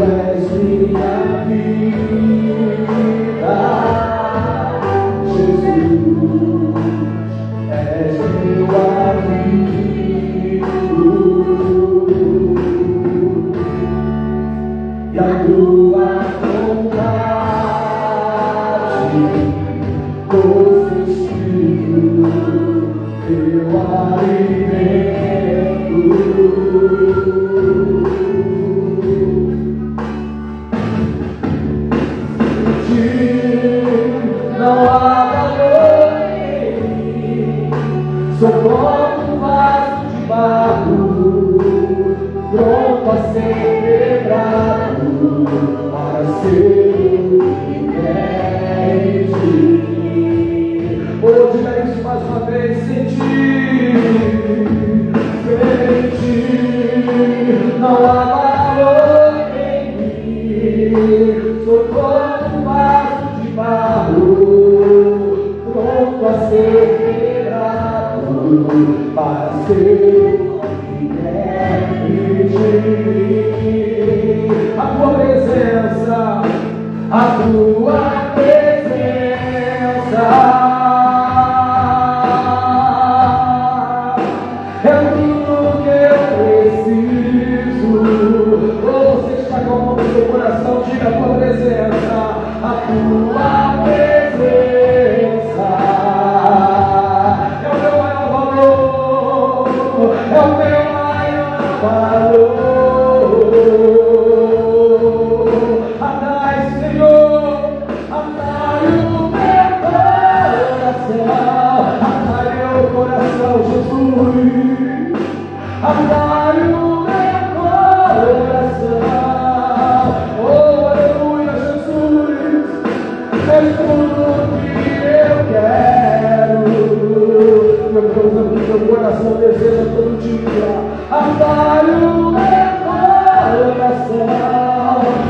és minha vida, Jesus, és meu amigo, e a tua vontade, doce Espírito, teu alimento. Não há valor em mim, sou como um vaso de barro, pronto a ser quebrado, para ser o que queres de mim. Oh, diga isso mais uma vez, sentir, não há valor em mim, sou como um vaso de barro, pronto a ser quebrado, para ser o que queres de mim. A tua presença, a tua presença é tudo que eu preciso. Oh, você está com a mão no seu coração, diga a tua presença, a tua presença é o meu maior valor, é o meu maior valor. Atrai, Senhor, atrai o meu coração, atrai meu coração, Jesus, atrai o meu coração. Oh, aleluia, Jesus, é tudo que eu quero. Meu Deus, o meu coração deseja todo dia. Atrai o meu coração.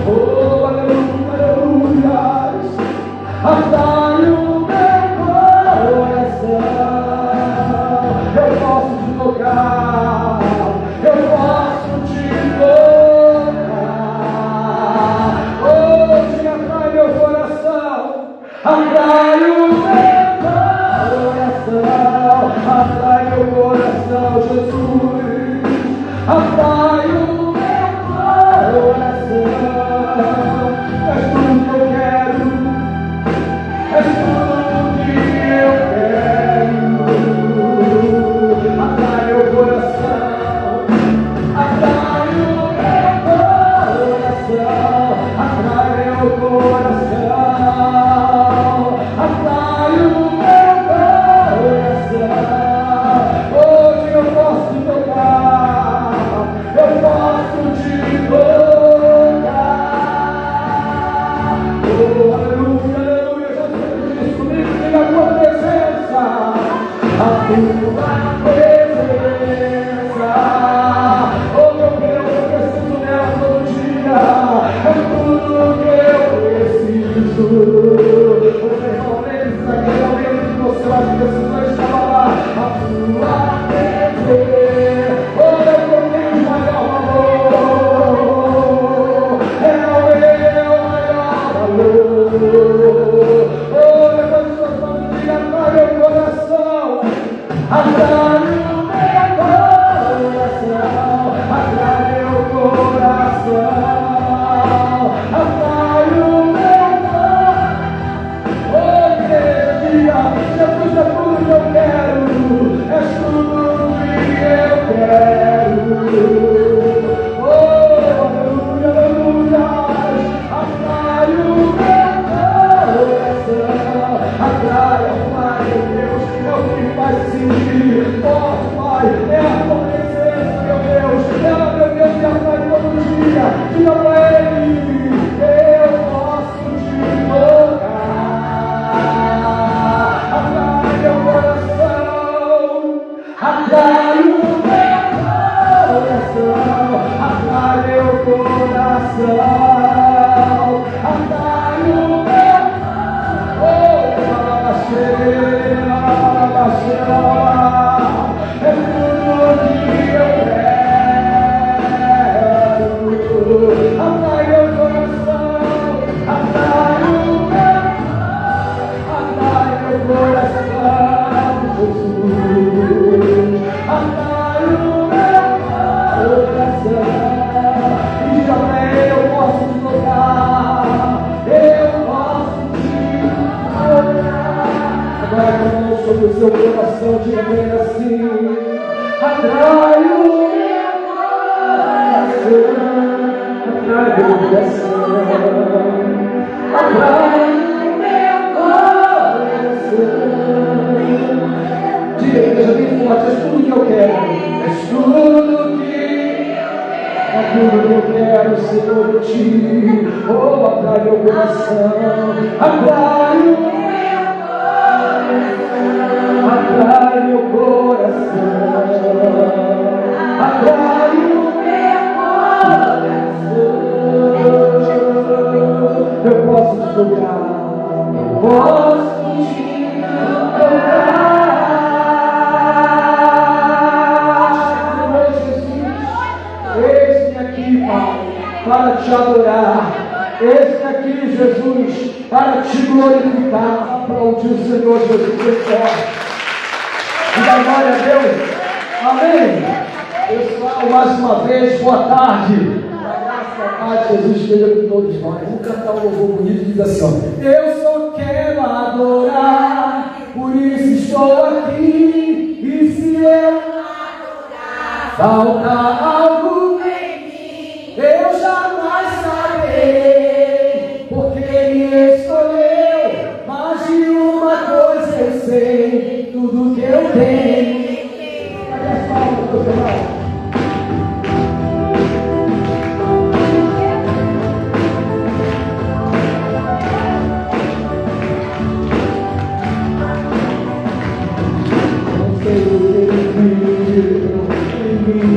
Oh, aleluia, aleluia. Atrai o meu coração. Eu posso te tocar, eu posso te tocar. Oh, te atrai meu coração, atrai o meu coração, atrai meu coração, Jesus, atrai o meu coração. És tudo que eu quero, és tudo que eu quero. Atrai meu coração, atrai o meu coração, atrai meu coração, atrai o meu coração. Hoje eu posso te tocar, eu posso te tocar. Oh, aleluia, aleluia, Jesus diz comigo, diga a tua presença, a tua presença. Oh, meu Deus, eu preciso dela todo dia, é tudo que eu preciso. Os irmãos, lembre-se daquele momento que você acha que precisou estar lá, a tua presença. Oh, meu Deus, maior valor, é o meu maior valor. Oh, levante suas mãos e diga, atrai meu coração, atrai o meu coração, atrai meu coração, atrai o meu coração. Oh, igreja, Jesus é tudo que eu quero, és tudo que eu quero. Oh, aleluia, aleluia, atrai o meu coração, atrai, Pai, Deus, que é o que faz sentir forte, Pai, é a tua presença, meu Deus, ela, meu Deus, me atrai todo dia. Diga para ele, eu posso te tocar. Atrai meu coração, atrai o meu coração, atrai meu coração, atrai o meu coração. Oh, é tudo que eu quero. Atrai seu coração, diga bem assim: atrai o meu coração, atrai o meu coração, atrai o meu coração. Diga, igreja, bem forte: és tudo que eu quero, és tudo que é tudo que eu quero, Senhor, de ti. Oh, atrai meu coração, atrai o meu coração, atrai meu coração, atrai o meu coração. Eu posso te tocar, eu posso te tocar. Para te adorar, esse aqui, Jesus, para te glorificar. Aplaude o Senhor Jesus Cristo. E da glória a Deus. Amém. Pessoal, mais uma vez, boa tarde. A graça, a paz de Jesus esteja com todos nós. Vamos cantar um louvor bonito que diz assim: ó. Eu só quero adorar, por isso estou aqui. E se eu adorar, falta algo, eu jamais saberei, porque Ele escolheu. Mas de uma coisa eu sei, tudo que eu tenho. Cadê as palmas, meu irmão? Não sei o que ele viu em mim.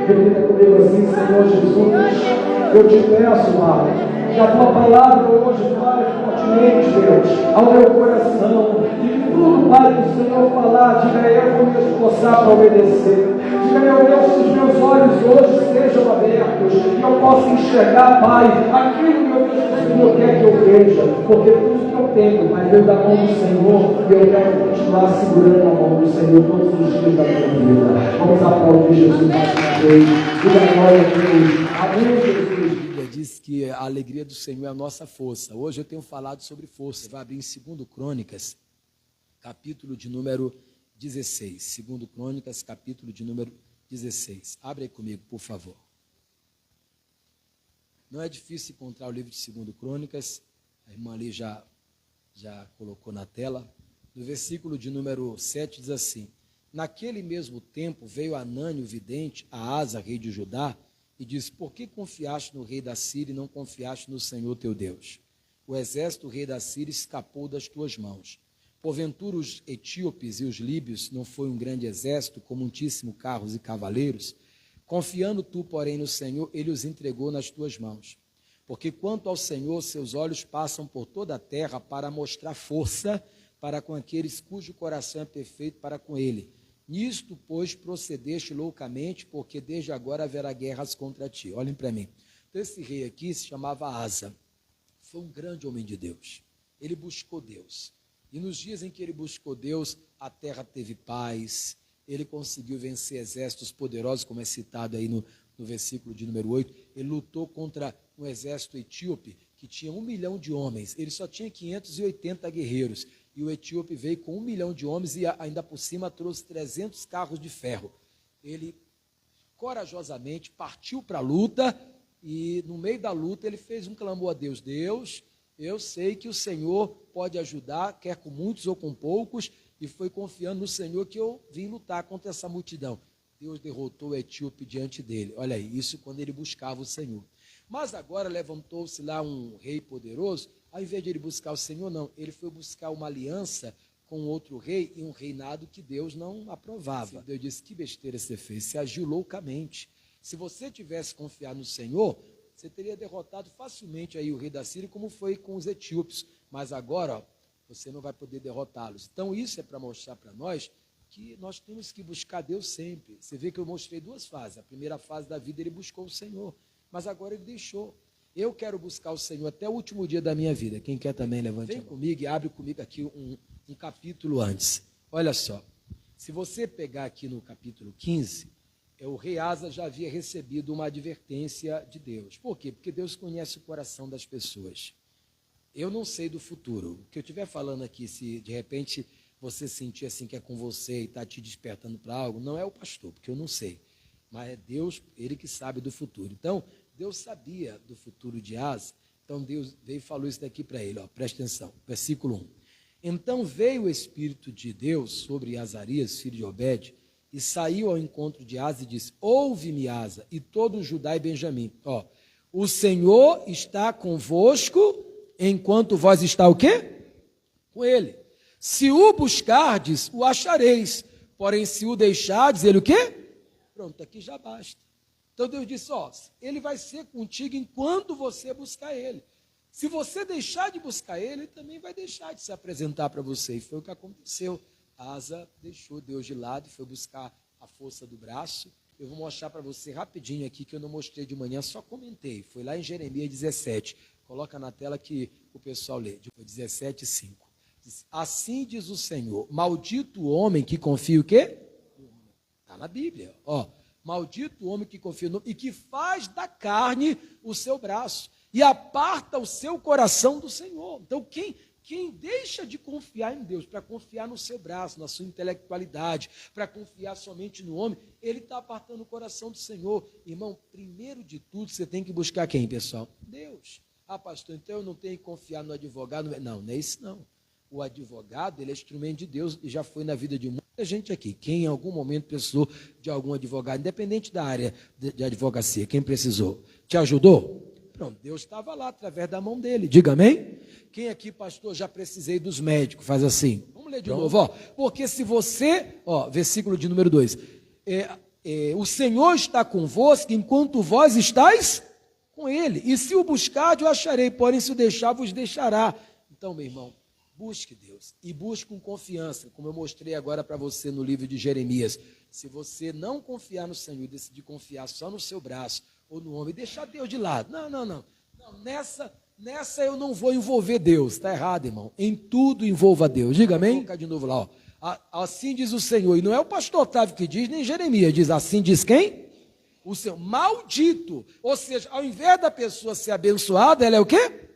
Repita comigo assim, Senhor Jesus, eu te peço, Pai, que a tua palavra hoje fale fortemente, Deus, ao meu coração, e que tudo, Pai, que o Senhor falar, diga eu vou me esforçar para obedecer. Diga meu Deus, que os meus olhos hoje sejam abertos, e eu possa enxergar, Pai, aquilo, meu Deus, que o Senhor quer que eu veja, porque tudo que eu tenho, Pai, veio da mão do Senhor, e eu quero continuar segurando a mão do Senhor todos os dias da minha vida. Vamos aplaudir Jesus mais uma vez. Diga glória a Deus. Amém, Jesus. Diz que a alegria do Senhor é a nossa força. Hoje eu tenho falado sobre força. Vai abrir em 2 Crônicas, capítulo de número 16. 2 Crônicas, capítulo de número 16. Abre aí comigo, por favor. Não é difícil encontrar o livro de 2 Crônicas. A irmã ali já colocou na tela. No versículo de número 7 diz assim: naquele mesmo tempo veio Anani o vidente a Asa, rei de Judá, e disse: por que confiaste no rei da Síria e não confiaste no Senhor teu Deus? O exército do rei da Síria escapou das tuas mãos. Porventura os etíopes e os líbios não foi um grande exército, com muitíssimos carros e cavaleiros? Confiando tu, porém, no Senhor, ele os entregou nas tuas mãos. Porque quanto ao Senhor, seus olhos passam por toda a terra para mostrar força para com aqueles cujo coração é perfeito para com ele. Nisto, pois, procedeste loucamente, porque desde agora haverá guerras contra ti. Olhem para mim. Então, esse rei aqui se chamava Asa. Foi um grande homem de Deus. Ele buscou Deus. E nos dias em que ele buscou Deus, a terra teve paz. Ele conseguiu vencer exércitos poderosos, como é citado aí no versículo de número 8. Ele lutou contra um exército etíope que tinha 1 milhão de homens. Ele só tinha 580 guerreiros. E o etíope veio com 1 milhão de homens e ainda por cima trouxe 300 carros de ferro. Ele corajosamente partiu para a luta e no meio da luta ele fez um clamor a Deus. Deus, eu sei que o Senhor pode ajudar, quer com muitos ou com poucos, e foi confiando no Senhor que eu vim lutar contra essa multidão. Deus derrotou o etíope diante dele. Olha aí, isso quando ele buscava o Senhor. Mas agora levantou-se lá um rei poderoso. Ao invés de ele buscar o Senhor, não. Ele foi buscar uma aliança com outro rei e um reinado que Deus não aprovava. Deus disse: que besteira você fez, você agiu loucamente. Se você tivesse confiado no Senhor, você teria derrotado facilmente aí o rei da Síria, como foi com os etíopes. Mas agora, ó, você não vai poder derrotá-los. Então isso é para mostrar para nós que nós temos que buscar Deus sempre. Você vê que eu mostrei 2 fases. A primeira fase da vida ele buscou o Senhor, mas agora ele deixou. Eu quero buscar o Senhor até o último dia da minha vida. Quem quer também, levante a mão. Vem comigo e abre comigo aqui um capítulo antes. Olha só, se você pegar aqui no capítulo 15, o rei Asa já havia recebido uma advertência de Deus. Por quê? Porque Deus conhece o coração das pessoas. Eu não sei do futuro. O que eu estiver falando aqui, se de repente você sentir assim que é com você e está te despertando para algo, não é o pastor, porque eu não sei. Mas é Deus, ele que sabe do futuro. Então, Deus sabia do futuro de Asa, então Deus veio e falou isso daqui para ele, ó, presta atenção, versículo 1. Então veio o Espírito de Deus sobre Azarias, filho de Obed, e saiu ao encontro de Asa e disse: ouve-me, Asa, e todo Judá e Benjamim, ó, o Senhor está convosco, enquanto vós está o quê? Com ele. Se o buscardes, o achareis, porém se o deixardes, ele o quê? Pronto, aqui já basta. Então Deus disse: ó, ele vai ser contigo enquanto você buscar ele. Se você deixar de buscar ele, ele também vai deixar de se apresentar para você. E foi o que aconteceu. Asa deixou Deus de lado e foi buscar a força do braço. Eu vou mostrar para você rapidinho aqui, que eu não mostrei de manhã, só comentei. Foi lá em Jeremias 17. Coloca na tela que o pessoal lê. 17:5. Assim diz o Senhor: maldito o homem que confia o quê? Está na Bíblia, ó. Maldito o homem que confia no e que faz da carne o seu braço e aparta o seu coração do Senhor. Então, quem deixa de confiar em Deus para confiar no seu braço, na sua intelectualidade, para confiar somente no homem, ele está apartando o coração do Senhor. Irmão, primeiro de tudo, você tem que buscar quem, pessoal? Deus. Ah, pastor, então eu não tenho que confiar no advogado? Não, não é isso não. O advogado, ele é instrumento de Deus e já foi na vida de muita gente aqui. Quem em algum momento precisou de algum advogado, independente da área de advocacia, quem precisou? Te ajudou? Pronto, Deus estava lá através da mão dele. Diga amém? Quem aqui, pastor, já precisei dos médicos? Faz assim. Vamos ler de novo, ó. Porque se você, ó, versículo de número 2. o Senhor está convosco enquanto vós estáis com Ele. E se o buscardes, o acharei, porém se o deixar, vos deixará. Então, meu irmão, busque Deus e busque com confiança, como eu mostrei agora para você no livro de Jeremias. Se você não confiar no Senhor e decidir confiar só no seu braço ou no homem, deixar Deus de lado. Não. Nessa eu não vou envolver Deus. Está errado, irmão. Em tudo envolva Deus. Diga amém? Vou colocar de novo lá, ó. Assim diz o Senhor. E não é o pastor Otávio que diz, nem Jeremias. Diz assim, diz quem? O Senhor. Maldito. Ou seja, ao invés da pessoa ser abençoada, ela é o quê?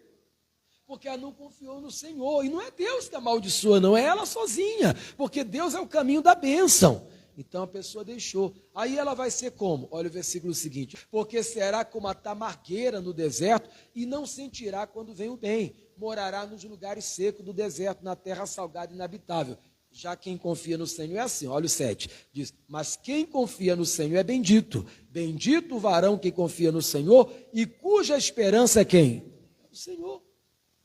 Porque ela não confiou no Senhor. E não é Deus que amaldiçoa, não é ela sozinha. Porque Deus é o caminho da bênção. Então a pessoa deixou. Aí ela vai ser como? Olha o versículo seguinte. Porque será como a tamargueira no deserto e não sentirá quando vem o bem. Morará nos lugares secos do deserto, na terra salgada e inabitável. Já quem confia no Senhor é assim. Olha o 7. Diz, mas quem confia no Senhor é bendito. Bendito o varão que confia no Senhor e cuja esperança é quem? É o Senhor.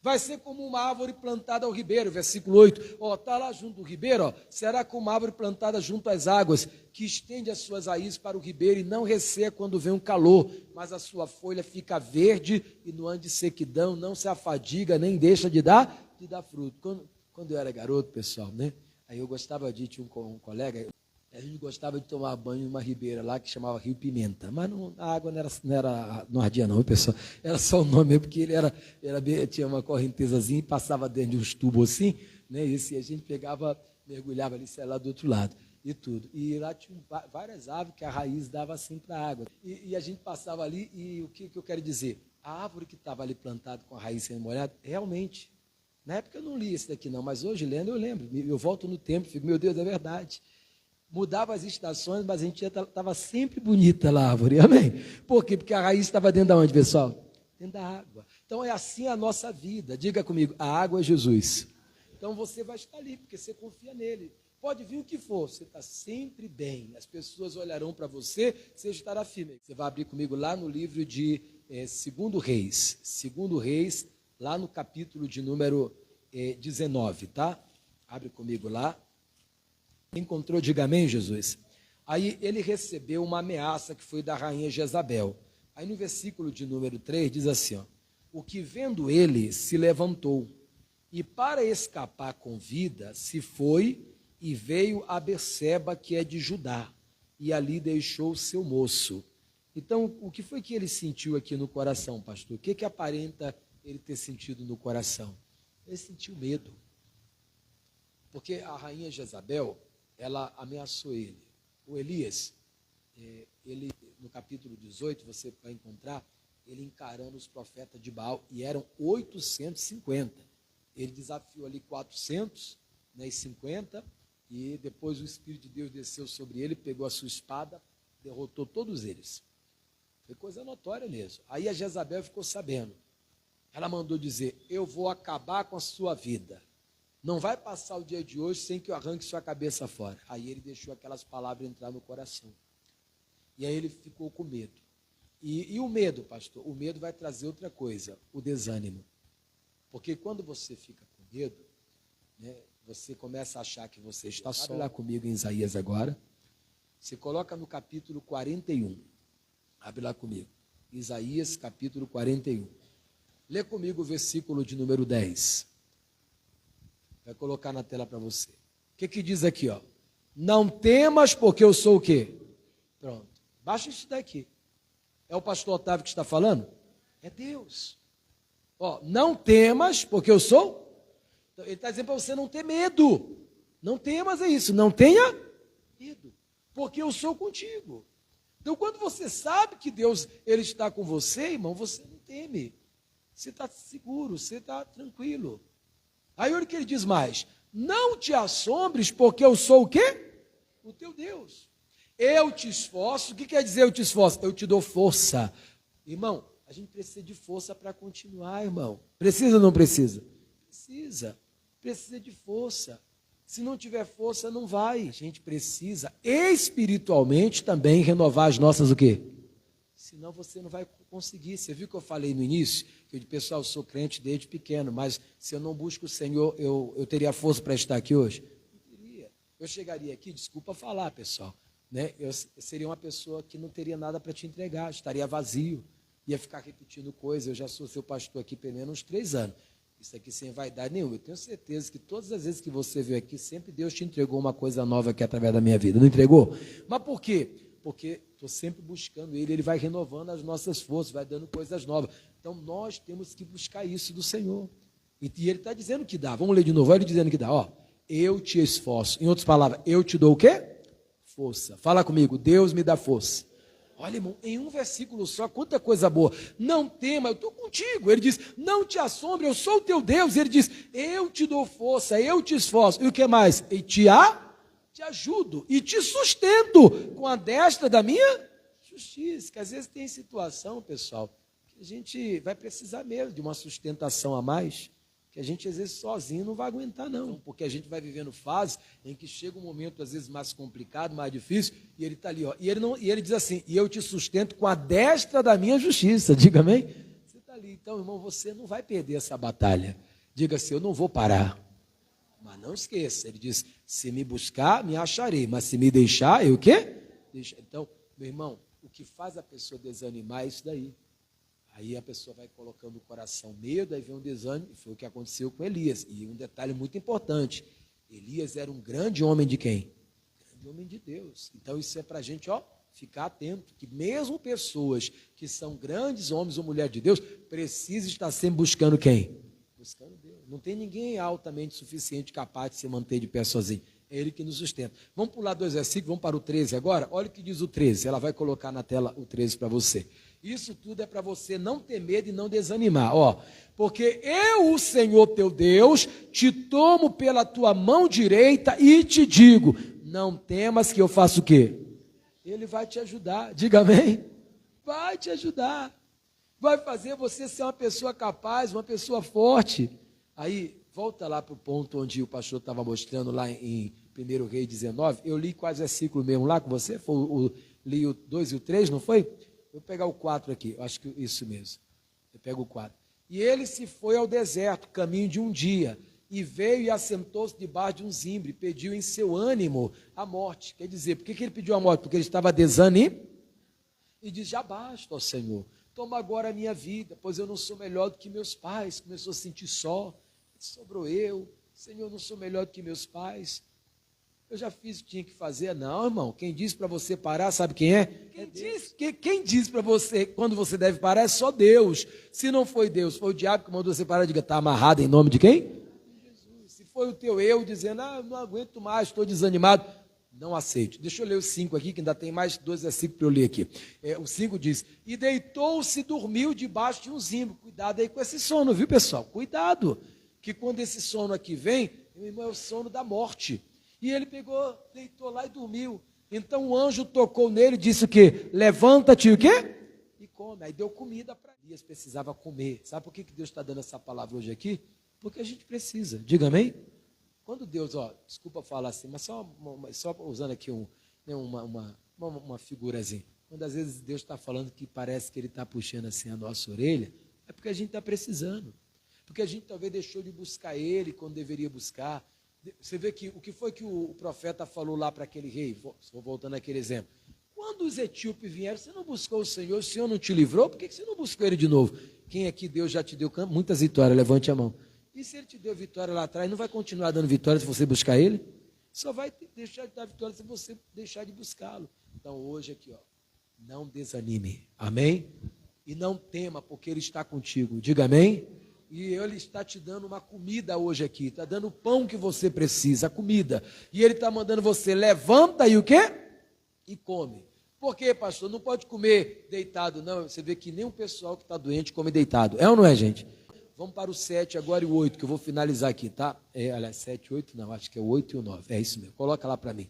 Vai ser como uma árvore plantada ao ribeiro, versículo 8. Está lá junto do ribeiro, será como uma árvore plantada junto às águas, que estende as suas raízes para o ribeiro e não resseca quando vem um calor, mas a sua folha fica verde e no ano de sequidão não se afadiga, nem deixa de dar fruto. Quando eu era garoto, pessoal, né? Aí eu gostava tinha um colega, a gente gostava de tomar banho em uma ribeira lá que chamava Rio Pimenta, mas a água não ardia não, pessoal, era só o nome mesmo, porque ele tinha uma correntezazinha e passava dentro de uns tubos assim, né, e a gente pegava, mergulhava ali, sei lá, do outro lado, e tudo, e lá tinha várias árvores que a raiz dava assim para a água, e a gente passava ali, e o que eu quero dizer, a árvore que estava ali plantada com a raiz sendo molhada, realmente, na época eu não li esse daqui não, mas hoje lendo eu lembro, eu volto no tempo e fico, meu Deus, é verdade. Mudava as estações, mas a gente estava sempre bonita lá a árvore, amém? Por quê? Porque a raiz estava dentro de onde, pessoal? Dentro da água. Então é assim a nossa vida, diga comigo, a água é Jesus. Então você vai estar ali, porque você confia nele. Pode vir o que for, você está sempre bem. As pessoas olharão para você, você estará firme. Você vai abrir comigo lá no livro de 2 Reis. 2 Reis, lá no capítulo de número 19, tá? Abre comigo lá. Encontrou, diga amém, Jesus. Aí ele recebeu uma ameaça que foi da rainha Jezabel. Aí no versículo de número 3 diz assim, ó, o que vendo ele se levantou e para escapar com vida se foi e veio a Berseba, que é de Judá, e ali deixou o seu moço. Então, o que foi que ele sentiu aqui no coração, pastor? O que aparenta ele ter sentido no coração? Ele sentiu medo. Porque a rainha Jezabel, ela ameaçou ele. O Elias, ele, no capítulo 18, você vai encontrar ele encarando os profetas de Baal, e eram 850. Ele desafiou ali 450, e depois o Espírito de Deus desceu sobre ele, pegou a sua espada, derrotou todos eles. Foi coisa notória mesmo. Aí a Jezabel ficou sabendo. Ela mandou dizer, eu vou acabar com a sua vida. Não vai passar o dia de hoje sem que eu arranque sua cabeça fora. Aí ele deixou aquelas palavras entrar no coração. E aí ele ficou com medo. E o medo, pastor? O medo vai trazer outra coisa, o desânimo. Porque quando você fica com medo, né, você começa a achar que você está só. Abre lá comigo em Isaías agora. Você coloca no capítulo 41. Abre lá comigo. Isaías, capítulo 41. Lê comigo o versículo de número 10. Vai colocar na tela para você. O que diz aqui, ó? Não temas, porque eu sou o quê? Pronto. Baixa isso daqui. É o pastor Otávio que está falando? É Deus. Ó, não temas, porque eu sou. Então, ele está dizendo para você não ter medo. Não temas, é isso. Não tenha medo, porque eu sou contigo. Então, quando você sabe que Deus ele está com você, irmão, você não teme. Você está seguro, você está tranquilo. Aí olha o que ele diz mais. Não te assombres, porque eu sou o quê? O teu Deus. Eu te esforço. O que quer dizer eu te esforço? Eu te dou força. Irmão, a gente precisa de força para continuar, irmão. Precisa ou não precisa? Precisa. Precisa de força. Se não tiver força, não vai. A gente precisa espiritualmente também renovar as nossas o quê? Senão você não vai conseguir. Você viu que eu falei no início? Que eu, pessoal, eu sou crente desde pequeno, mas se eu não busco o Senhor, eu teria força para estar aqui hoje? Não teria. Eu chegaria aqui, desculpa falar, pessoal, né, eu seria uma pessoa que não teria nada para te entregar, estaria vazio, ia ficar repetindo coisas. Eu já sou seu pastor aqui pelo menos uns 3 anos. Isso aqui sem vaidade nenhuma. Eu tenho certeza que todas as vezes que você veio aqui, sempre Deus te entregou uma coisa nova aqui através da minha vida. Não entregou? Mas por quê? Porque estou sempre buscando Ele, Ele vai renovando as nossas forças, vai dando coisas novas. Então, nós temos que buscar isso do Senhor. E Ele está dizendo que dá. Vamos ler de novo. Olha Ele dizendo que dá. Ó, eu te esforço. Em outras palavras, eu te dou o quê? Força. Fala comigo. Deus me dá força. Olha, irmão, em um versículo só, quanta coisa boa. Não tema, eu estou contigo. Ele diz, não te assombre, eu sou o teu Deus. Ele diz, eu te dou força, eu te esforço. E o que mais? E te ajudo e te sustento com a destra da minha justiça. Que às vezes tem situação, pessoal, que a gente vai precisar mesmo de uma sustentação a mais, que a gente às vezes sozinho não vai aguentar não, porque a gente vai vivendo fases em que chega um momento às vezes mais complicado, mais difícil, e ele está ali, ó, e ele diz assim, e eu te sustento com a destra da minha justiça. Diga amém? Você está ali, então irmão, você não vai perder essa batalha. Diga assim, eu não vou parar. Mas não esqueça, ele diz, se me buscar, me acharei, mas se me deixar, eu o quê? Então, meu irmão, o que faz a pessoa desanimar é isso daí. Aí a pessoa vai colocando o coração medo, aí vem um desânimo, e foi o que aconteceu com Elias. E um detalhe muito importante, Elias era um grande homem de quem? Grande homem de Deus. Então isso é para a gente, ó, ficar atento, que mesmo pessoas que são grandes homens ou mulheres de Deus, precisam estar sempre buscando quem? Buscando Deus. Não tem ninguém altamente suficiente capaz de se manter de pé sozinho. É Ele que nos sustenta. Vamos pular 2 versículos, vamos para o 13 agora. Olha o que diz o 13. Ela vai colocar na tela o 13 para você. Isso tudo é para você não ter medo e não desanimar. Ó, porque eu, o Senhor teu Deus, te tomo pela tua mão direita e te digo, não temas que eu faço o quê? Ele vai te ajudar. Diga amém. Vai te ajudar. Vai fazer você ser uma pessoa capaz, uma pessoa forte. Aí, volta lá para o ponto onde o pastor estava mostrando lá em 1 Reis 19. Eu li quase versículo mesmo lá com você. Li o 2 e o 3, não foi? Vou pegar o 4 aqui, eu acho que isso mesmo. Eu pego o 4. E ele se foi ao deserto, caminho de um dia, e veio e assentou-se debaixo de um zimbre, pediu em seu ânimo a morte. Quer dizer, por que ele pediu a morte? Porque ele estava desanimado. E diz, já basta, ó Senhor, toma agora a minha vida, pois eu não sou melhor do que meus pais. Começou a sentir só, sobrou eu. Senhor, eu não sou melhor do que meus pais. Eu já fiz o que tinha que fazer. Não, irmão, quem disse para você parar, sabe quem é? Quem diz para você quando você deve parar é só Deus. Se não foi Deus, foi o diabo que mandou você parar, diga, está amarrado em nome de quem? Jesus. Se foi o teu eu dizendo, não aguento mais, estou desanimado, não aceite. Deixa eu ler o 5 aqui, que ainda tem mais 2 versículos para eu ler aqui. O 5 diz, e deitou-se e dormiu debaixo de um zimbro. Cuidado aí com esse sono, viu pessoal? Cuidado, que quando esse sono aqui vem, meu irmão, é o sono da morte. E ele pegou, deitou lá e dormiu. Então o anjo tocou nele e disse o quê? Levanta-te e o quê? E come. Aí deu comida para Elias, precisava comer. Sabe por que Deus está dando essa palavra hoje aqui? Porque a gente precisa. Diga amém? Quando Deus, desculpa falar assim, mas só usando aqui uma figurazinha. Quando às vezes Deus está falando que parece que Ele está puxando assim a nossa orelha, é porque a gente está precisando. Porque a gente talvez deixou de buscar Ele quando deveria buscar. Você vê que o que foi que o profeta falou lá para aquele rei? Estou voltando àquele exemplo. Quando os etíopes vieram, você não buscou o Senhor não te livrou? Por que você não buscou Ele de novo? Quem aqui Deus já te deu muitas vitórias? Levante a mão. E se Ele te deu vitória lá atrás, não vai continuar dando vitória se você buscar Ele? Só vai deixar de dar vitória se você deixar de buscá-lo. Então hoje aqui, não desanime. Amém? E não tema, porque Ele está contigo. Diga amém? E Ele está te dando uma comida hoje aqui, está dando o pão que você precisa, a comida. E Ele está mandando você, levanta e o quê? E come. Por quê, pastor? Não pode comer deitado, não. Você vê que nem o pessoal que está doente come deitado. É ou não é, gente? Vamos para o 7 agora e o 8, que eu vou finalizar aqui, tá? Aliás, 7, 8, não, acho que é o 8 e o 9. É isso mesmo, coloca lá para mim.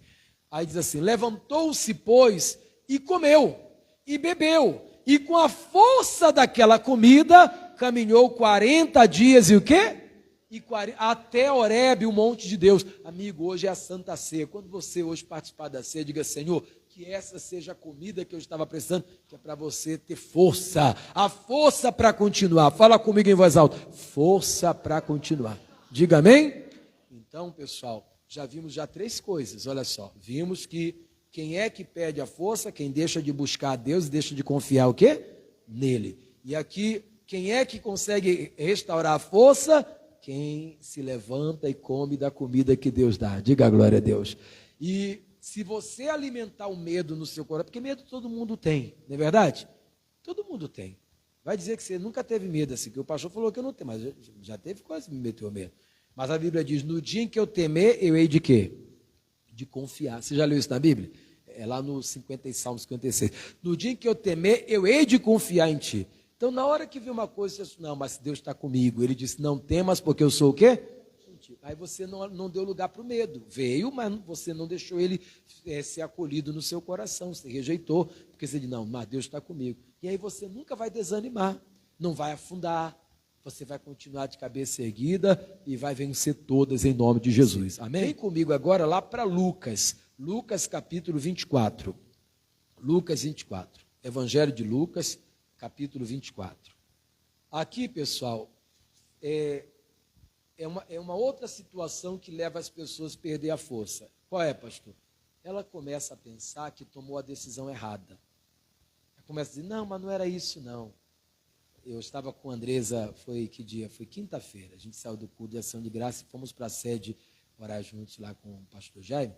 Aí diz assim, levantou-se, pois, e comeu, e bebeu, e com a força daquela comida, caminhou 40 dias e o quê? Até Horebe, o monte de Deus. Amigo, hoje é a Santa Ceia. Quando você hoje participar da ceia, diga, Senhor, que essa seja a comida que eu estava precisando, que é para você ter força, a força para continuar. Fala comigo em voz alta, força para continuar. Diga amém? Então, pessoal, já vimos 3 coisas, olha só. Vimos que quem é que perde a força? Quem deixa de buscar a Deus e deixa de confiar o quê? Nele. E aqui, quem é que consegue restaurar a força? Quem se levanta e come da comida que Deus dá. Diga a glória a Deus. E se você alimentar o medo no seu coração, porque medo todo mundo tem, não é verdade? Todo mundo tem. Vai dizer que você nunca teve medo assim, que o pastor falou que eu não tenho, mas já teve, quase me meteu medo. Mas a Bíblia diz, no dia em que eu temer, eu hei de quê? De confiar. Você já leu isso na Bíblia? É lá no Salmo 56. No dia em que eu temer, eu hei de confiar em ti. Então, na hora que viu uma coisa, você disse, não, mas Deus está comigo. Ele disse, não temas, porque eu sou o quê? Aí você não deu lugar para o medo. Veio, mas você não deixou ele ser acolhido no seu coração. Você rejeitou, porque você disse, não, mas Deus está comigo. E aí você nunca vai desanimar, não vai afundar. Você vai continuar de cabeça erguida e vai vencer todas em nome de Jesus. Amém? Vem comigo agora lá para Lucas. Lucas capítulo 24. Lucas 24. Evangelho de Lucas, capítulo 24. Aqui, pessoal, é uma outra situação que leva as pessoas a perder a força. Qual é, pastor? Ela começa a pensar que tomou a decisão errada. Ela começa a dizer, não, mas não era isso, não. Eu estava com a Andresa, foi que dia? Foi quinta-feira. A gente saiu do culto de ação de graça e fomos para a sede orar juntos lá com o pastor Jaime.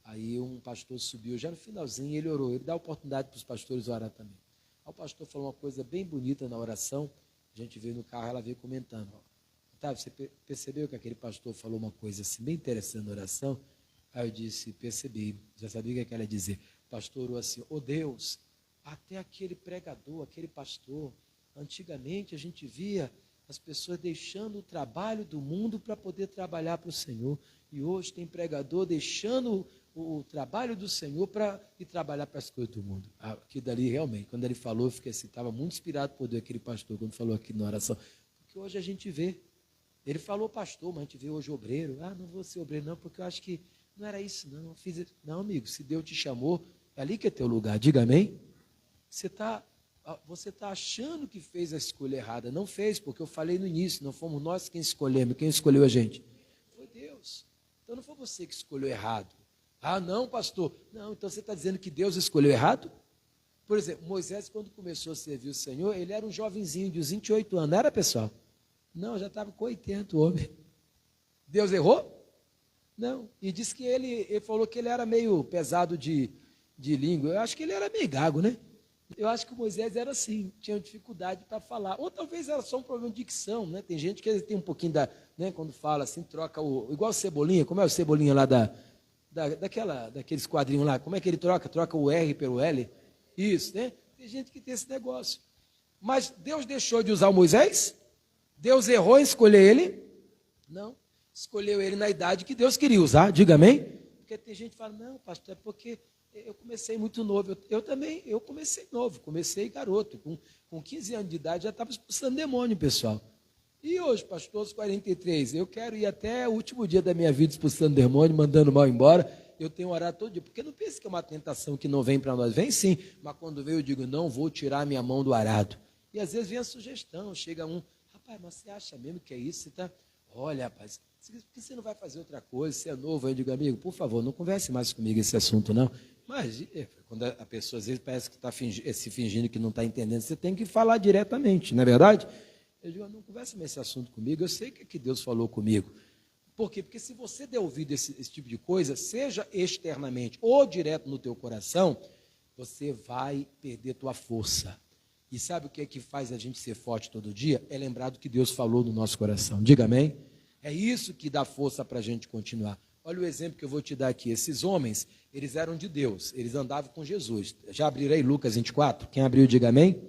Aí um pastor subiu, já no finalzinho, ele orou. Ele dá oportunidade para os pastores orar também. Aí o pastor falou uma coisa bem bonita na oração. A gente veio no carro, ela veio comentando. Otávio, você percebeu que aquele pastor falou uma coisa assim, bem interessante na oração? Aí eu disse, percebi. Já sabia o que ela ia dizer. O pastor orou assim, Deus, até aquele pregador, aquele pastor, antigamente a gente via as pessoas deixando o trabalho do mundo para poder trabalhar para o Senhor. E hoje tem pregador deixando o trabalho do Senhor para ir trabalhar para as coisas do mundo. Aqui dali realmente, quando ele falou, eu fiquei assim, estava muito inspirado por Deus, aquele pastor, quando falou aqui na oração. Porque hoje a gente vê. Ele falou pastor, mas a gente vê hoje obreiro. Não vou ser obreiro não, porque eu acho que não era isso não. Não, amigo, se Deus te chamou, é ali que é teu lugar. Diga amém. Você está achando que fez a escolha errada. Não fez, porque eu falei no início, não fomos nós quem escolhemos. Quem escolheu a gente? Foi Deus. Então não foi você que escolheu errado. Não, pastor. Não, então você está dizendo que Deus escolheu errado? Por exemplo, Moisés, quando começou a servir o Senhor, ele era um jovenzinho de 28 anos. Não era, pessoal? Não, já estava com 80 o homem. Deus errou? Não. E disse que ele falou que ele era meio pesado de língua. Eu acho que ele era meio gago, né? Eu acho que o Moisés era assim, tinha dificuldade para falar. Ou talvez era só um problema de dicção, né? Tem gente que tem um pouquinho né, quando fala assim, troca igual o Cebolinha, como é o Cebolinha lá daqueles quadrinhos lá, como é que ele troca? Troca o R pelo L. Isso, né? Tem gente que tem esse negócio. Mas Deus deixou de usar o Moisés? Deus errou em escolher ele? Não. Escolheu ele na idade que Deus queria usar, diga amém? Porque tem gente que fala, não, pastor, é porque eu comecei muito novo. Eu comecei novo, comecei garoto. Com 15 anos de idade já estava expulsando demônio, pessoal. E hoje, pastor, aos 43, eu quero ir até o último dia da minha vida expulsando demônio, mandando mal embora. Eu tenho orado todo dia, porque não pense que é uma tentação que não vem para nós. Vem sim, mas quando vem eu digo, não vou tirar minha mão do arado. E às vezes vem a sugestão, chega rapaz, mas você acha mesmo que é isso? Você tá... Olha, rapaz, por que você não vai fazer outra coisa? Você é novo, eu digo, amigo, por favor, não converse mais comigo esse assunto, não. Mas quando a pessoa às vezes parece que está se fingindo que não está entendendo, você tem que falar diretamente, não é verdade? Eu digo, não converse mais esse assunto comigo, eu sei que Deus falou comigo. Por quê? Porque se você der ouvido esse tipo de coisa, seja externamente ou direto no teu coração, você vai perder tua força. E sabe o que é que faz a gente ser forte todo dia? É lembrar do que Deus falou no nosso coração. Diga amém? É isso que dá força para a gente continuar. Olha o exemplo que eu vou te dar aqui. Esses homens, eles eram de Deus, eles andavam com Jesus. Já abriram aí Lucas 24? Quem abriu, diga amém?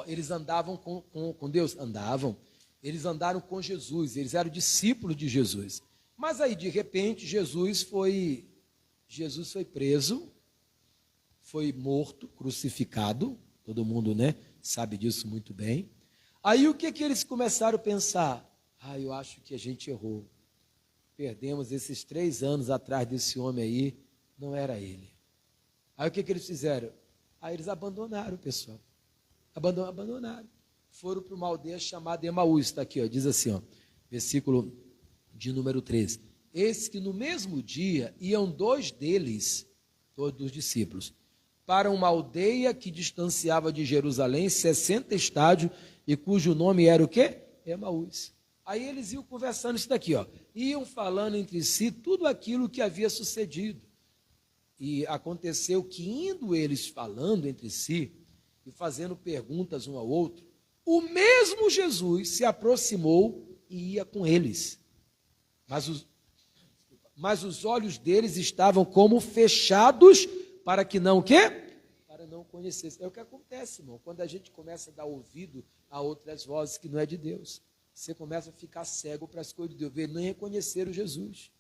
Eles andavam com Deus? Andavam. Eles andaram com Jesus, eles eram discípulos de Jesus. Mas aí, de repente, Jesus foi preso, foi morto, crucificado. Todo mundo, né, sabe disso muito bem. Aí o que eles começaram a pensar? Eu acho que a gente errou. Perdemos esses 3 anos atrás desse homem aí, não era ele. Aí o que eles fizeram? Eles abandonaram o pessoal. Abandonaram. Foram para uma aldeia chamada Emaús, está aqui, diz assim, versículo de número 13. Eis que no mesmo dia iam 2 deles, dos discípulos, para uma aldeia que distanciava de Jerusalém 60 estádios e cujo nome era o quê? Emaús. Aí eles iam conversando isso daqui, ó. Iam falando entre si tudo aquilo que havia sucedido. E aconteceu que, indo eles falando entre si e fazendo perguntas um ao outro, o mesmo Jesus se aproximou e ia com eles. Mas os olhos deles estavam como fechados para que não o quê? Para não conhecessem. É o que acontece, irmão, quando a gente começa a dar ouvido a outras vozes que não é de Deus. Você começa a ficar cego para as coisas de Deus, ver, nem reconhecer o Jesus.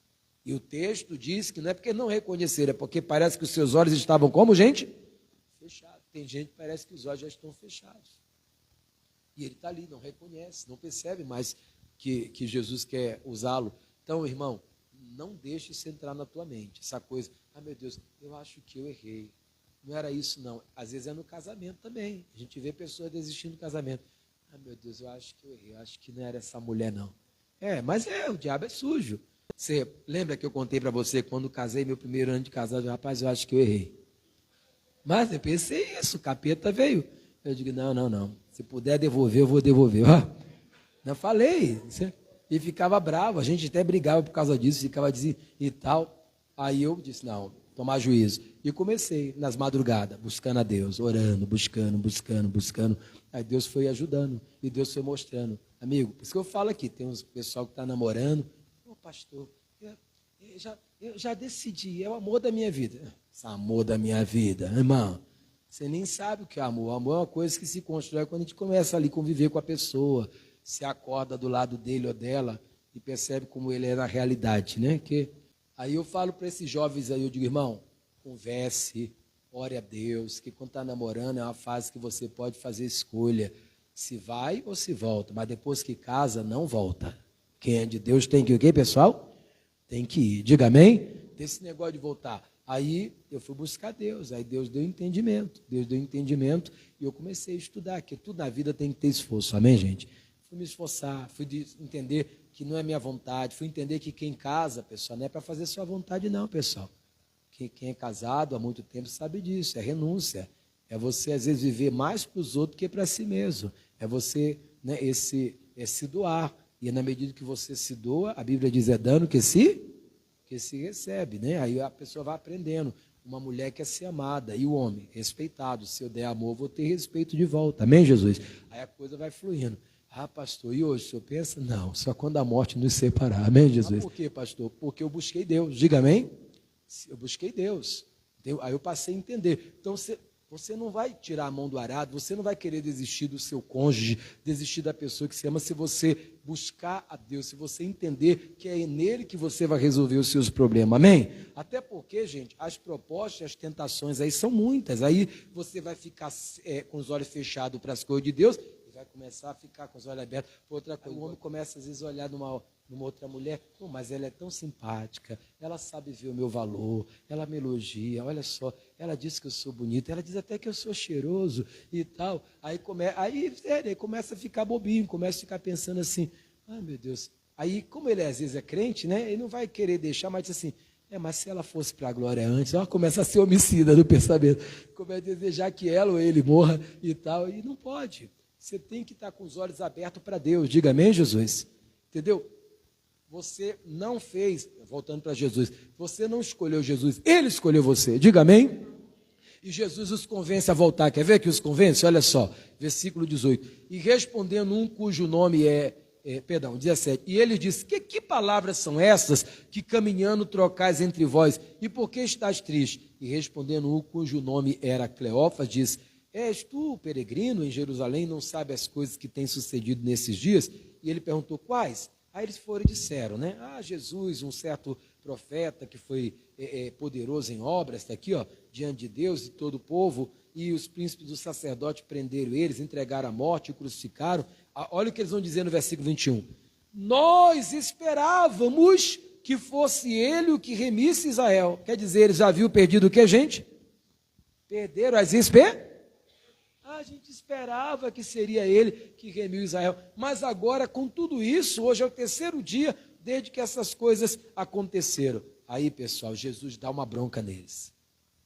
E o texto diz que não é porque não reconheceram, é porque parece que os seus olhos estavam como, gente? Fechados. Tem gente que parece que os olhos já estão fechados. E ele está ali, não reconhece, não percebe mais que Jesus quer usá-lo. Então, irmão, não deixe isso entrar na tua mente. Essa coisa, meu Deus, eu acho que eu errei. Não era isso, não. Às vezes é no casamento também. A gente vê pessoas desistindo do casamento. Meu Deus, eu acho que eu errei. Eu acho que não era essa mulher, não. Mas o diabo é sujo. Você lembra que eu contei para você, quando casei, meu primeiro ano de casado, rapaz, eu acho que eu errei. Mas eu pensei isso, o capeta veio. Eu digo, não. Se puder devolver, eu vou devolver. Não falei. E ficava bravo, a gente até brigava por causa disso, ficava dizendo e tal. Aí eu disse, não, tomar juízo. E comecei nas madrugadas, buscando a Deus, orando, buscando. Aí Deus foi ajudando e Deus foi mostrando. Amigo, por isso que eu falo aqui, tem uns pessoal que está namorando. Pastor, eu já decidi, é o amor da minha vida. Esse amor da minha vida, irmão, você nem sabe o que é amor. O amor é uma coisa que se constrói quando a gente começa ali a conviver com a pessoa, se acorda do lado dele ou dela e percebe como ele é na realidade, né? Aí eu falo para esses jovens aí, eu digo, irmão, converse, ore a Deus, que quando está namorando é uma fase que você pode fazer escolha, se vai ou se volta, mas depois que casa, não volta. Quem é de Deus tem que ir o quê, pessoal? Tem que ir. Diga amém? Desse negócio de voltar. Aí eu fui buscar Deus. Aí Deus deu entendimento. E eu comecei a estudar, que tudo na vida tem que ter esforço. Amém, gente? Fui me esforçar, fui entender que não é minha vontade. Fui entender que quem casa, pessoal, não é para fazer sua vontade não, pessoal. Quem é casado há muito tempo sabe disso. É renúncia. É você, às vezes, viver mais para os outros que para si mesmo. É você, né, se doar. E na medida que você se doa, a Bíblia diz, é dano que se recebe, né? Aí a pessoa vai aprendendo. Uma mulher quer ser amada, e o homem, respeitado. Se eu der amor, eu vou ter respeito de volta. Amém, Jesus? Aí a coisa vai fluindo. Pastor, e hoje o senhor pensa? Não, só quando a morte nos separar. Amém, Jesus? Por quê, pastor? Porque eu busquei Deus. Diga amém? Eu busquei Deus. Aí eu passei a entender. Então, você não vai tirar a mão do arado, você não vai querer desistir do seu cônjuge, desistir da pessoa que você ama, se você buscar a Deus, se você entender que é nele que você vai resolver os seus problemas, amém? Até porque, gente, as propostas, as tentações aí são muitas, aí você vai ficar com os olhos fechados para as coisas de Deus, e vai começar a ficar com os olhos abertos para outra coisa. O homem começa às vezes a olhar numa outra mulher, mas ela é tão simpática, ela sabe ver o meu valor, ela me elogia, olha só, ela diz que eu sou bonito, ela diz até que eu sou cheiroso e tal. Aí começa a ficar bobinho, começa a ficar pensando assim, meu Deus. Aí, como ele às vezes é crente, né, ele não vai querer deixar, mas diz assim, mas se ela fosse para a glória antes, ela começa a ser homicida do pensamento, começa a desejar que ela ou ele morra e tal, e não pode. Você tem que estar com os olhos abertos para Deus, diga amém, Jesus? Entendeu? Você não fez, voltando para Jesus, você não escolheu Jesus, ele escolheu você, diga amém? E Jesus os convence a voltar, quer ver que os convence? Olha só, versículo 18, e respondendo um cujo nome 17, e ele disse, que palavras são essas que caminhando trocais entre vós, e por que estás triste? E respondendo um cujo nome era Cleófas, disse, és tu, peregrino em Jerusalém, não sabe as coisas que têm sucedido nesses dias? E ele perguntou, quais? Aí eles foram e disseram, né? Jesus, um certo profeta que foi poderoso em obras, está aqui, diante de Deus e todo o povo, e os príncipes dos sacerdotes prenderam eles, entregaram à morte e crucificaram. Olha o que eles vão dizer no versículo 21. Nós esperávamos que fosse ele o que remisse Israel. Quer dizer, eles já haviam perdido o que, gente? Perderam as esperanças. A gente esperava que seria ele que remiu Israel, mas agora com tudo isso, hoje é o terceiro dia desde que essas coisas aconteceram. Aí, pessoal, Jesus dá uma bronca neles.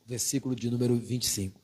versículo de número 25.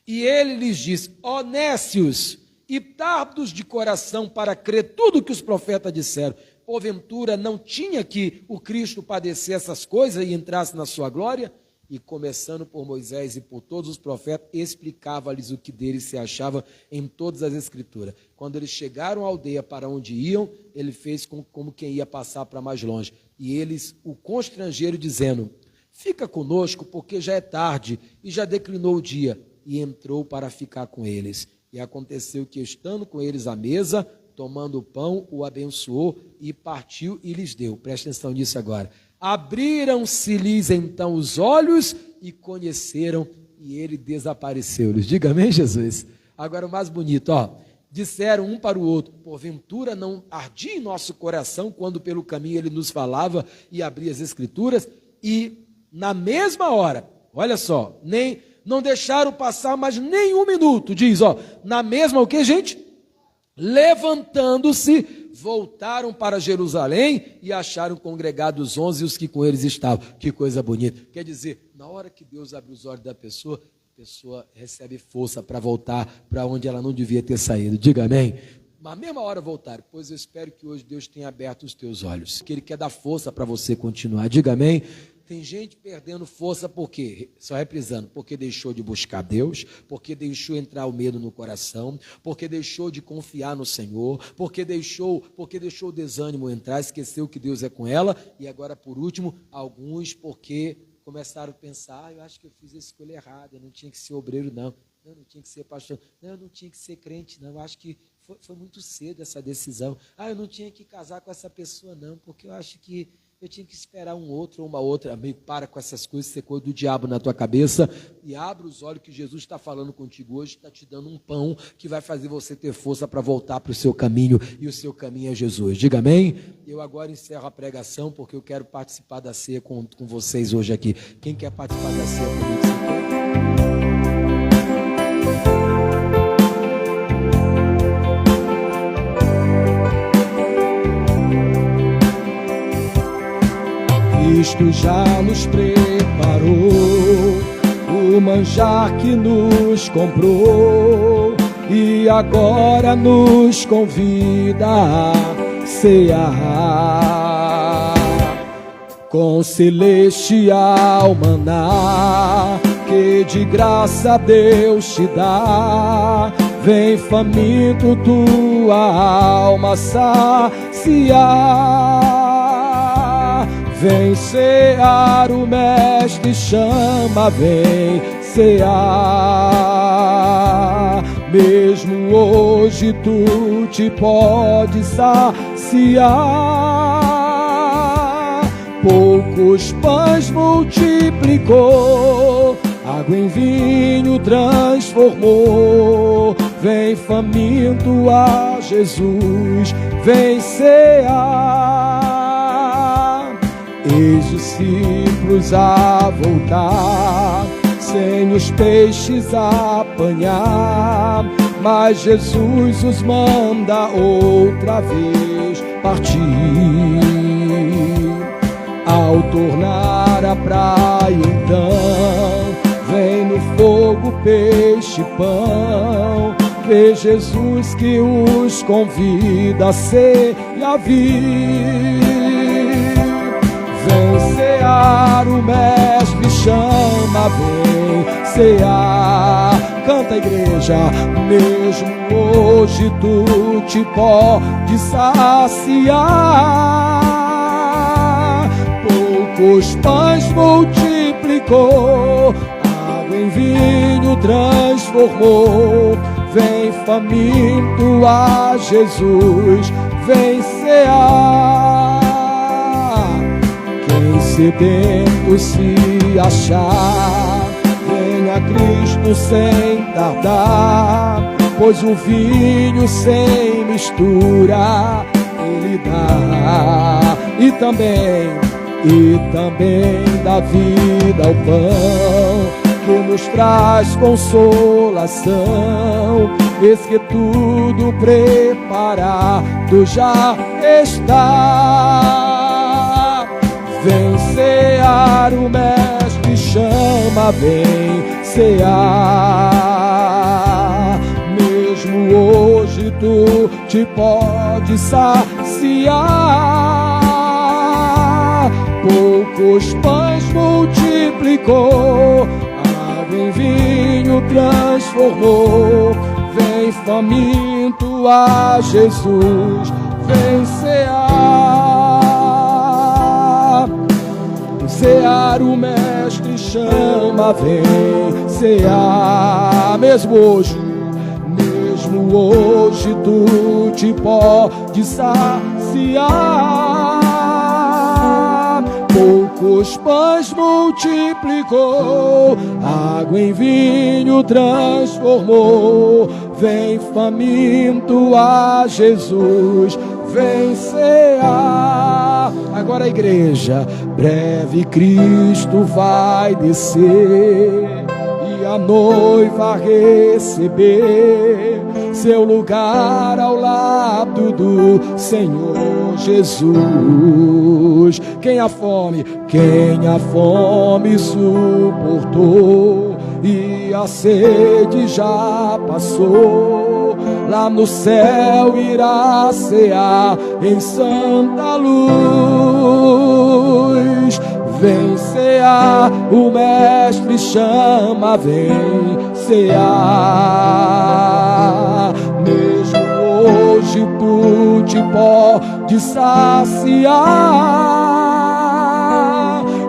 E ele lhes disse: ó nécios e tardos de coração para crer tudo que os profetas disseram, porventura não tinha que o Cristo padecer essas coisas e entrasse na sua glória? E começando por Moisés e por todos os profetas, explicava-lhes o que deles se achava em todas as escrituras. Quando eles chegaram à aldeia para onde iam, ele fez como quem ia passar para mais longe. E eles o constrangeram, dizendo: fica conosco, porque já é tarde e já declinou o dia. E entrou para ficar com eles. E aconteceu que, estando com eles à mesa, tomando o pão, o abençoou e partiu e lhes deu. Presta atenção nisso agora. Abriram-se-lhes então os olhos e conheceram, e ele desapareceu-lhes. Diga amém, Jesus? Agora o mais bonito, ó. Disseram um para o outro: porventura não ardia em nosso coração quando pelo caminho ele nos falava e abria as escrituras? E na mesma hora, olha só, não deixaram passar mais nem um minuto, diz, ó, na mesma o que, gente? Levantando-se, voltaram para Jerusalém e acharam congregados os 11 e os que com eles estavam. Que coisa bonita. Quer dizer, na hora que Deus abre os olhos da pessoa, a pessoa recebe força para voltar para onde ela não devia ter saído. Diga amém. Na mesma hora voltar, pois eu espero que hoje Deus tenha aberto os teus olhos, que Ele quer dar força para você continuar. Diga amém. Tem gente perdendo força por quê? Só reprisando, porque deixou de buscar Deus, porque deixou entrar o medo no coração, porque deixou de confiar no Senhor, porque deixou o desânimo entrar, esqueceu que Deus é com ela, e agora, por último, alguns porque começaram a pensar: eu acho que eu fiz a escolha errada, eu não tinha que ser obreiro, não, eu não tinha que ser pastor, não, eu não tinha que ser crente, não, eu acho que foi muito cedo essa decisão, eu não tinha que casar com essa pessoa, não, porque eu acho que eu tinha que esperar um outro ou uma outra. Amigo, para com essas coisas, você coisa do diabo na tua cabeça e abre os olhos que Jesus está falando contigo hoje, está te dando um pão que vai fazer você ter força para voltar para o seu caminho, e o seu caminho é Jesus. Diga amém? Eu agora encerro a pregação porque eu quero participar da ceia com vocês hoje aqui. Quem quer participar da ceia comigo? Cristo já nos preparou o manjar que nos comprou e agora nos convida a cear com celestial maná que de graça Deus te dá. Vem faminto tua alma saciar. Vem cear, o mestre chama, vem cear. Mesmo hoje tu te pode saciar. Poucos pães multiplicou, água em vinho transformou. Vem faminto a Jesus, vem cear. Eis discípulos a voltar, sem os peixes apanhar, mas Jesus os manda outra vez partir. Ao tornar a praia então, vem no fogo peixe e pão. Vê Jesus que os convida a ser e a vir. Vem cear, o mestre chama, vem cear. Canta a igreja, mesmo hoje tu te pode saciar. Poucos pães multiplicou, água em vinho transformou. Vem faminto a Jesus, vem cear. Quem sedento se achar, venha a Cristo sem tardar, pois o vinho sem mistura Ele dá. E também dá vida ao pão que nos traz consolação. Eis que tudo preparado já está. Vem cear, o mestre chama, vem cear. Mesmo hoje tu te pode saciar. Poucos pães multiplicou, água em vinho transformou. Vem faminto a Jesus, vem cear. Cear, o mestre chama, vem cear. Mesmo hoje tu te pode saciar. Poucos pães multiplicou, água em vinho transformou. Vem faminto a Jesus, vem cear. Agora a igreja, breve Cristo vai descer e a noiva receber seu lugar ao lado do Senhor Jesus. Quem a fome suportou e a sede já passou, lá no céu irá cear em santa luz. Vem cear, o mestre chama, vem cear. Mesmo hoje tu te pode saciar.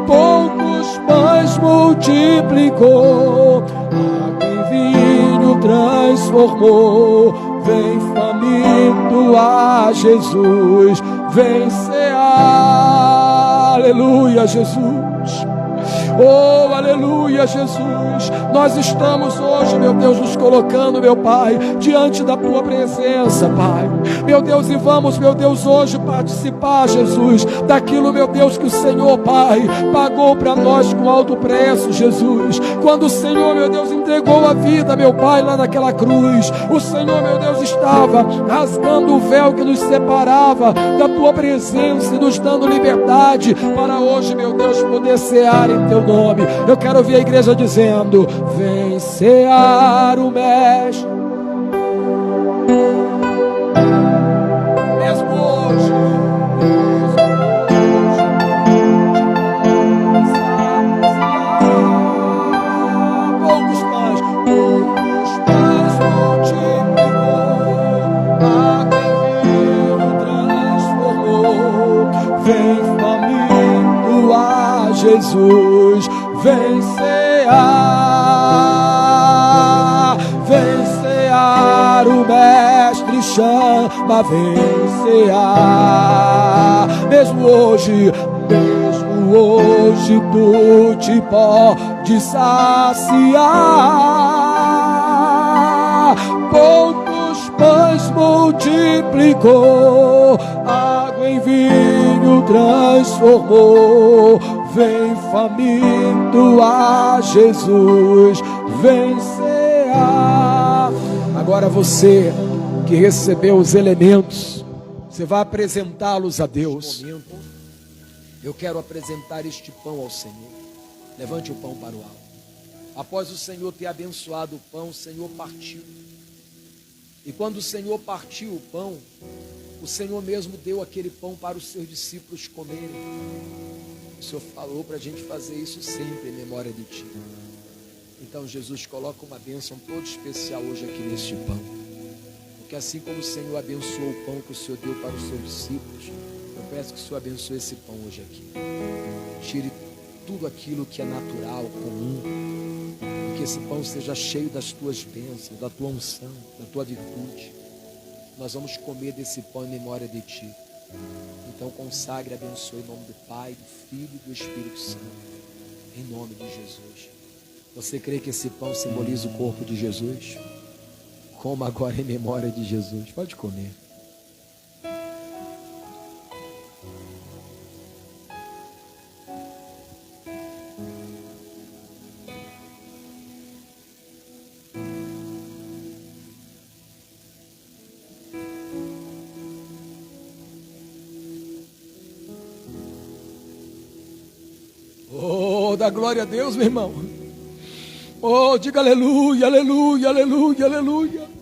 Poucos pães multiplicou, água em vinho transformou. Vem faminto a Jesus, vem cear. Aleluia, Jesus. Oh, aleluia, Jesus. Nós estamos hoje, meu Deus, nos colocando, meu Pai, diante da Tua presença, Pai. Meu Deus, e vamos, meu Deus, hoje participar, Jesus, daquilo, meu Deus, que o Senhor, Pai, pagou para nós com alto preço, Jesus. Quando o Senhor, meu Deus, entregou a vida, meu Pai, lá naquela cruz, o Senhor, meu Deus, estava rasgando o véu que nos separava da Tua presença e nos dando liberdade para hoje, meu Deus, poder cear em Teu nome. Eu quero ouvir a igreja dizendo: vem cear o mestre. Mesmo hoje, poucos pães multiplicou, água em vinho transformou. Vem faminto a Jesus, vem cear. Vem cear, o mestre chama, vem cear. Mesmo hoje tu te pode saciar. Poucos pães multiplicou, água em vinho transformou. Vem faminto a Jesus, vem cear. Agora você que recebeu os elementos, você vai apresentá-los a Deus. Eu quero apresentar este pão ao Senhor. Levante o pão para o alto. Após o Senhor ter abençoado o pão, o Senhor partiu. E quando o Senhor partiu o pão, o Senhor mesmo deu aquele pão para os seus discípulos comerem. O Senhor falou para a gente fazer isso sempre em memória de Ti. Então Jesus coloca uma bênção toda especial hoje aqui neste pão. Porque assim como o Senhor abençoou o pão que o Senhor deu para os seus discípulos, eu peço que o Senhor abençoe esse pão hoje aqui. Tire tudo aquilo que é natural, comum. Que esse pão seja cheio das Tuas bênçãos, da Tua unção, da Tua virtude. Nós vamos comer desse pão em memória de Ti. Então consagre e abençoe em nome do Pai, do Filho e do Espírito Santo. Em nome de Jesus. Você crê que esse pão simboliza o corpo de Jesus? Coma agora em memória de Jesus. Pode comer. Oh! Oh, dá glória a Deus, meu irmão. Oh, diga aleluia, aleluia, aleluia, aleluia.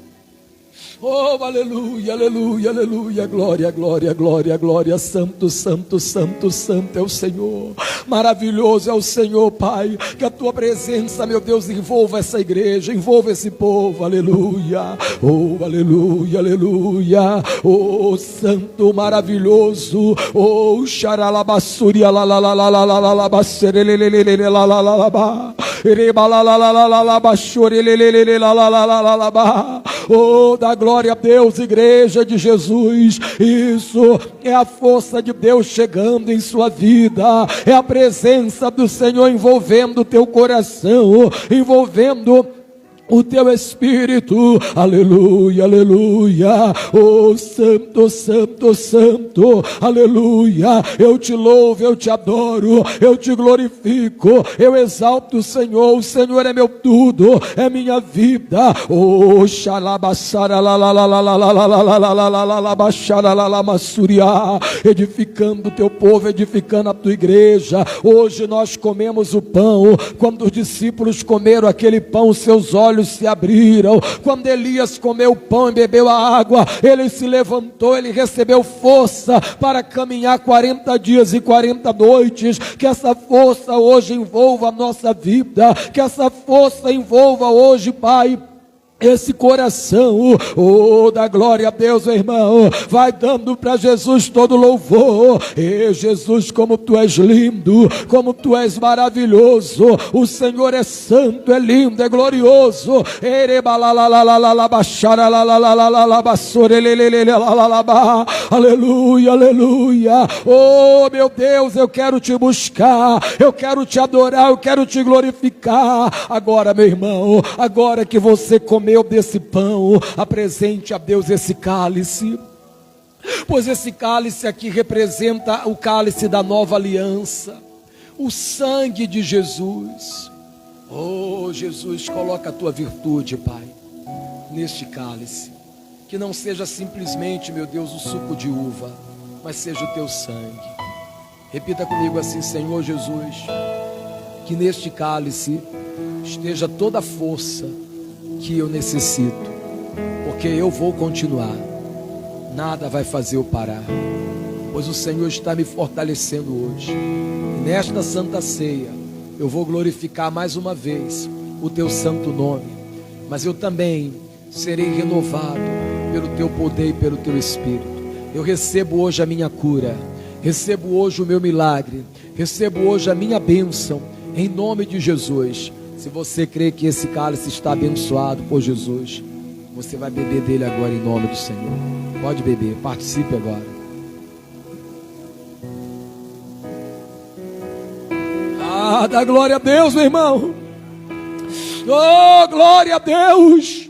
Oh, aleluia, aleluia, aleluia, glória, glória, glória, glória, santo, santo, santo, santo é o Senhor, maravilhoso é o Senhor, Pai, que a tua presença, meu Deus, envolva essa igreja, envolva esse povo, aleluia, oh, aleluia, aleluia, oh, santo, maravilhoso, oh, xaralabassuria, la la la la la la la la basserelelelele, la la la la ba, ereba la la la la la la bassurelelelele, la la la la la la ba, oh, da glória a Deus, igreja de Jesus. Isso é a força de Deus chegando em sua vida, é a presença do Senhor envolvendo o teu coração, envolvendo o teu espírito, aleluia, aleluia, oh santo, santo, santo, aleluia, eu te louvo, eu te adoro, eu te glorifico, eu exalto o Senhor é meu tudo, é minha vida, oh xalabassara, edificando o teu povo, edificando a tua igreja. Hoje nós comemos o pão, quando os discípulos comeram aquele pão, seus olhos se abriram. Quando Elias comeu o pão e bebeu a água, ele se levantou, ele recebeu força para caminhar 40 dias e 40 noites. Que essa força hoje envolva a nossa vida, que essa força envolva hoje, Pai, esse coração, oh, da glória a Deus, irmão, vai dando para Jesus todo louvor. E Jesus, como tu és lindo, como tu és maravilhoso, o Senhor é santo, é lindo, é glorioso. Aleluia, aleluia. Oh, meu Deus, eu quero te buscar, eu quero te adorar, eu quero te glorificar. Agora, meu irmão, agora que você comeu desse pão, apresente a Deus esse cálice, pois esse cálice aqui representa o cálice da nova aliança, o sangue de Jesus. Oh Jesus, coloca a tua virtude, Pai, neste cálice, que não seja simplesmente, meu Deus, o suco de uva, mas seja o teu sangue. Repita comigo assim: Senhor Jesus, que neste cálice esteja toda a força que eu necessito, porque eu vou continuar, nada vai fazer eu parar, pois o Senhor está me fortalecendo hoje. E nesta santa ceia eu vou glorificar mais uma vez o teu santo nome, mas eu também serei renovado pelo teu poder e pelo teu Espírito. Eu recebo hoje a minha cura, recebo hoje o meu milagre, recebo hoje a minha bênção, em nome de Jesus. Se você crê que esse cálice está abençoado por Jesus, você vai beber dele agora em nome do Senhor. Pode beber, participe agora. Ah, dá glória a Deus, meu irmão. Oh, glória a Deus.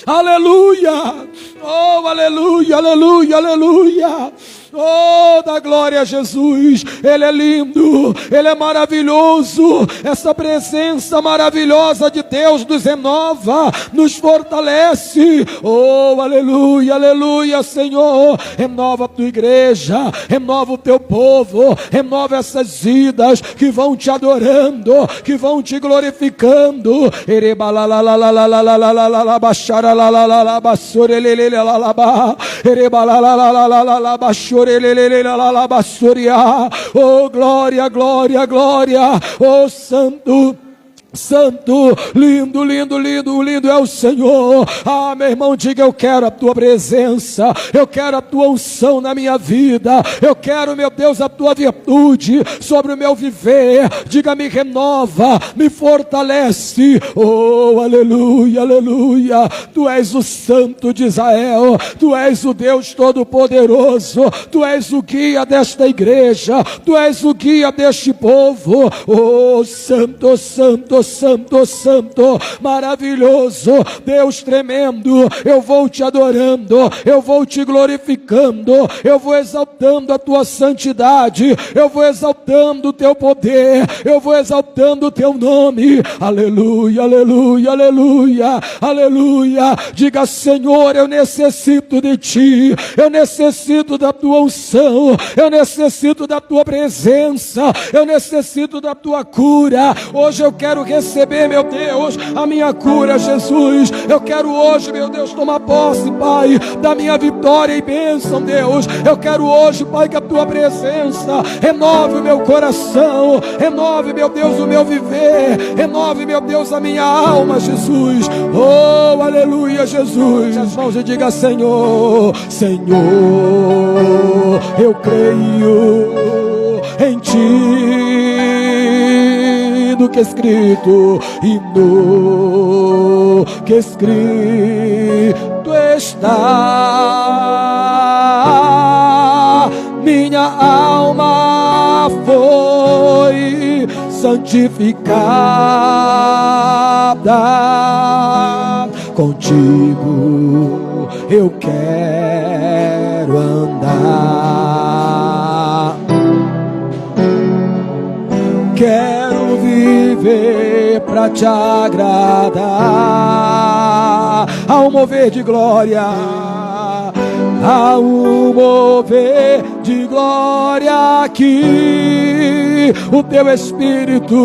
Aleluia. Oh, aleluia, aleluia, aleluia. Oh, dá glória a Jesus. Ele é lindo, Ele é maravilhoso. Essa presença maravilhosa de Deus nos renova, nos fortalece. Oh, aleluia, aleluia, Senhor. Renova a tua igreja, renova o teu povo, renova essas vidas que vão te adorando, que vão te glorificando. Oh, glória, glória, glória. Oh, santo, santo, lindo, lindo, lindo, lindo é o Senhor. Ah, meu irmão, diga: eu quero a tua presença, eu quero a tua unção na minha vida, eu quero, meu Deus, a tua virtude sobre o meu viver. Diga: me renova, me fortalece. Oh, aleluia, aleluia. Tu és o Santo de Israel, tu és o Deus Todo-Poderoso, tu és o guia desta igreja, tu és o guia deste povo. Oh, santo, santo, santo, santo, santo, maravilhoso, Deus tremendo. Eu vou te adorando, eu vou te glorificando, eu vou exaltando a tua santidade, eu vou exaltando o teu poder, eu vou exaltando o teu nome. Aleluia, aleluia, aleluia, aleluia. Diga: Senhor, eu necessito de ti, eu necessito da tua unção, eu necessito da tua presença, eu necessito da tua cura. Hoje eu quero receber, meu Deus, a minha cura, Jesus. Eu quero hoje, meu Deus, tomar posse, Pai, da minha vitória e bênção, Deus. Eu quero hoje, Pai, que a tua presença renove o meu coração, renove, meu Deus, o meu viver, renove, meu Deus, a minha alma, Jesus. Oh, aleluia, Jesus. As mãos e diga: Senhor, Senhor, eu creio em ti, do que escrito e no que escrito está. Minha alma foi santificada, contigo eu quero andar. Quero viver pra te agradar, ao mover de glória, ao mover de glória aqui, o teu Espírito,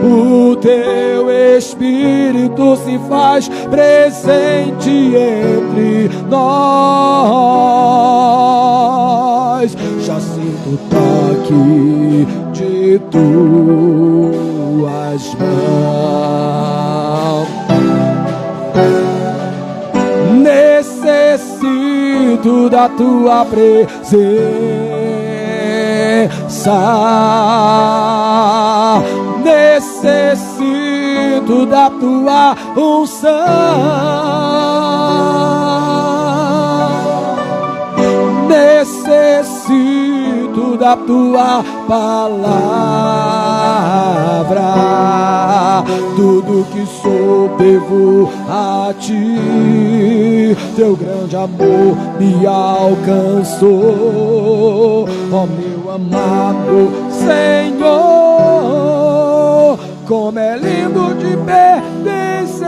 o teu Espírito se faz presente entre nós. Já sinto o toque de tuas mãos. Necessito da tua presença, necessito da tua unção, necessito da tua palavra. Tudo que sou devo a ti, teu grande amor me alcançou. Ó meu amado Senhor, como é lindo te pertencer,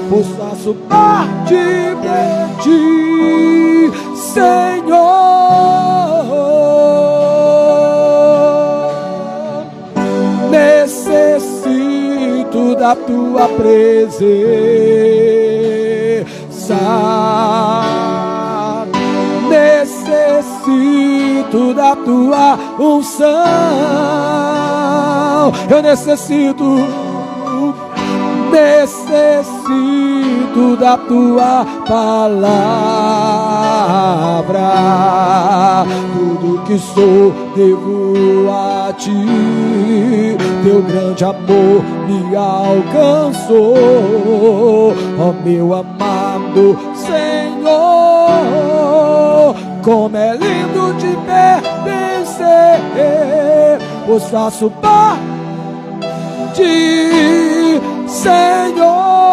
pois faço parte de ti, Senhor. Necessito da tua presença, necessito da tua unção. Eu necessito da tua palavra. Tudo que sou devo a ti, teu grande amor me alcançou. Ó meu amado Senhor, como é lindo te pertencer, pois faço parte, Senhor.